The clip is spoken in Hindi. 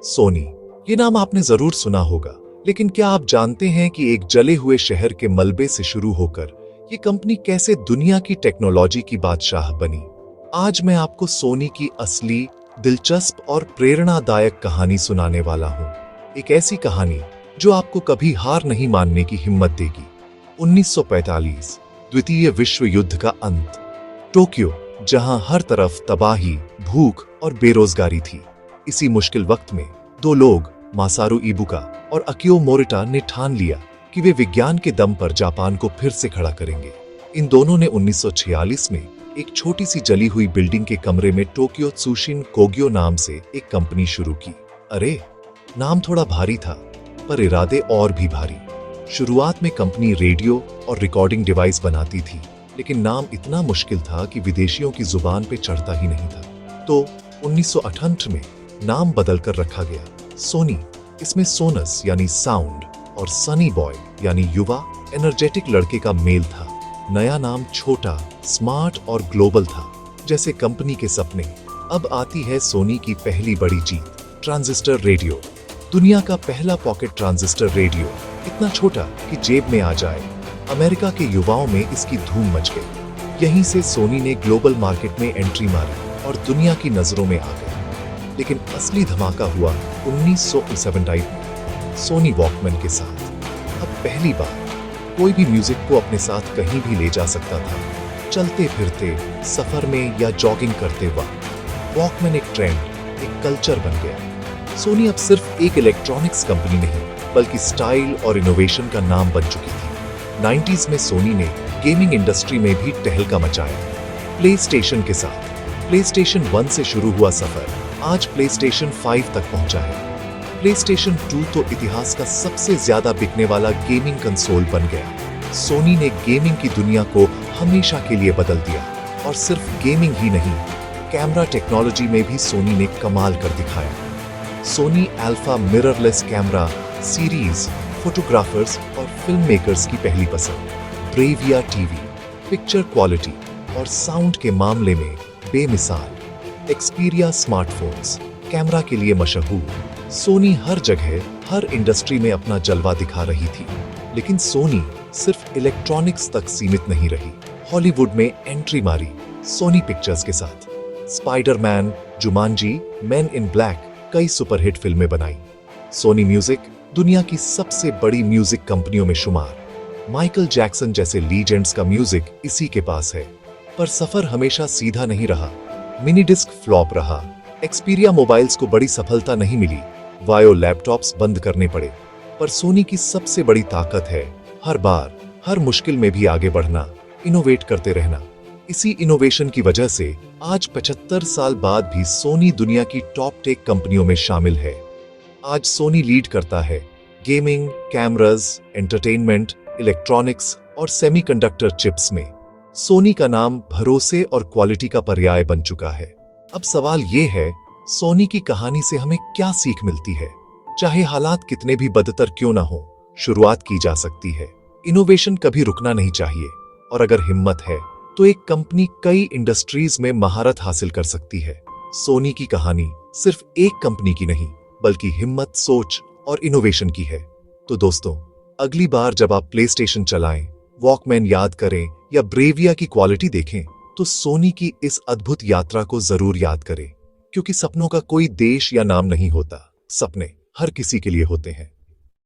सोनी, ये नाम आपने जरूर सुना होगा, लेकिन क्या आप जानते हैं कि एक जले हुए शहर के मलबे से शुरू होकर ये कंपनी कैसे दुनिया की टेक्नोलॉजी की बादशाह बनी? आज मैं आपको सोनी की असली, दिलचस्प और प्रेरणादायक कहानी सुनाने वाला हूँ। एक ऐसी कहानी जो आपको कभी हार नहीं मानने की हिम्मत देगी। 1945, द्वितीय विश्व युद्ध का अंत। टोक्यो, जहां हर तरफ तबाही, भूख और बेरोजगारी थी। इसी मुश्किल वक्त में दो लोग, मासारू इबुका और अकियो मोरिटा, ने ठान लिया कि वे विज्ञान के दम पर जापान को फिर से खड़ा करेंगे। इन दोनों ने 1946 में एक छोटी सी जली हुई बिल्डिंग के कमरे में टोक्यो त्सुशिन कोग्यो नाम से एक कंपनी शुरू की। अरे, नाम थोड़ा भारी था, पर इरादे और भी भारी। शुरुआत में कंपनी रेडियो और रिकॉर्डिंग डिवाइस बनाती थी, लेकिन नाम इतना मुश्किल था कि विदेशियों की जुबान पे चढ़ता ही नहीं था। तो 1968 में नाम बदलकर रखा गया सोनी। इसमें सोनस यानी साउंड और सनी बॉय यानी युवा, एनर्जेटिक लड़के का मेल था। नया नाम छोटा, स्मार्ट और ग्लोबल था, जैसे कंपनी के सपने। अब आती है सोनी की पहली बड़ी जीत, ट्रांजिस्टर रेडियो। दुनिया का पहला पॉकेट ट्रांजिस्टर रेडियो, इतना छोटा कि जेब में आ जाए। अमेरिका के युवाओं में इसकी धूम मच गई। यहीं से सोनी ने ग्लोबल मार्केट में एंट्री मारी और दुनिया की नजरों में आ गई। लेकिन असली धमाका हुआ 1977 में सोनी वॉकमैन के साथ। अब पहली बार कोई भी म्यूजिक को अपने साथ कहीं भी ले जा सकता था, चलते फिरते, सफर में या जॉगिंग करते वक्त। वॉकमैन एक ट्रेंड, एक कल्चर बन गया। सोनी अब सिर्फ एक इलेक्ट्रॉनिक्स कंपनी नहीं, बल्कि स्टाइल और इनोवेशन का नाम बन चुकी थी। 90s में सोनी ने गेमिंग इंडस्ट्री में भी तहलका मचाया। प्ले स्टेशन के साथ प्लेस्टेशन 1 से शुरू हुआ सफर आज प्लेस्टेशन 5 तक पहुंचा है। प्लेस्टेशन 2 तो इतिहास का सबसे ज्यादा बिकने वाला गेमिंग कंसोल बन गया। सोनी ने गेमिंग की दुनिया को हमेशा के लिए बदल दिया। और सिर्फ गेमिंग ही नहीं, कैमरा टेक्नोलॉजी में भी सोनी ने कमाल कर दिखाया। Sony Alpha mirrorless camera series photographers और फिल्म मेकर्स की पहली पसंद। ब्रेविया टीवी, पिक्चर क्वालिटी और साउंड के मामले में बेमिसाल। एक्सपीरिया स्मार्टफोन्स, कैमरा के लिए मशहूर। सोनी हर जगह, हर इंडस्ट्री में अपना जलवा दिखा रही थी। लेकिन सोनी सिर्फ इलेक्ट्रॉनिक्स तक सीमित नहीं रही। हॉलीवुड में एंट्री मारी सोनी पिक्चर्स के साथ। Spiderman, Jumanji, man in black, कई सुपरहिट फिल्में बनाई। सोनी म्यूजिक दुनिया की सबसे बड़ी म्यूजिक कंपनियों में शुमार। माइकल जैक्सन जैसे लीजेंड्स का म्यूजिक इसी के पास है। पर सफर हमेशा सीधा नहीं रहा। मिनी डिस्क फ्लॉप रहा। एक्सपीरिया मोबाइल्स को बड़ी सफलता नहीं मिली। वायो लैपटॉप्स बंद करने पड़े। पर सोनी की सबसे बड़ी ताकत है हर बार, हर मुश्किल में भी आगे बढ़ना, इनोवेट करते रहना। इसी इनोवेशन की वजह से आज 75 साल बाद भी सोनी दुनिया की टॉप टेक कंपनियों में शामिल है। आज सोनी लीड करता है गेमिंग, कैमरास, एंटरटेनमेंट, इलेक्ट्रॉनिक्स और सेमीकंडक्टर चिप्स में। सोनी का नाम भरोसे और क्वालिटी का पर्याय बन चुका है। अब सवाल ये है, सोनी की कहानी से हमें क्या सीख मिलती है? चाहे हालात कितने भी बदतर क्यों ना हो, शुरुआत की जा सकती है। इनोवेशन कभी रुकना नहीं चाहिए। और अगर हिम्मत है तो एक कंपनी कई इंडस्ट्रीज में महारत हासिल कर सकती है। सोनी की कहानी सिर्फ एक कंपनी की नहीं, बल्कि हिम्मत, सोच और इनोवेशन की है। तो दोस्तों, अगली बार जब आप प्लेस्टेशन चलाएं, वॉकमैन याद करें या ब्रेविया की क्वालिटी देखें, तो सोनी की इस अद्भुत यात्रा को जरूर याद करें। क्योंकि सपनों का कोई देश या नाम नहीं होता, सपने हर किसी के लिए होते हैं।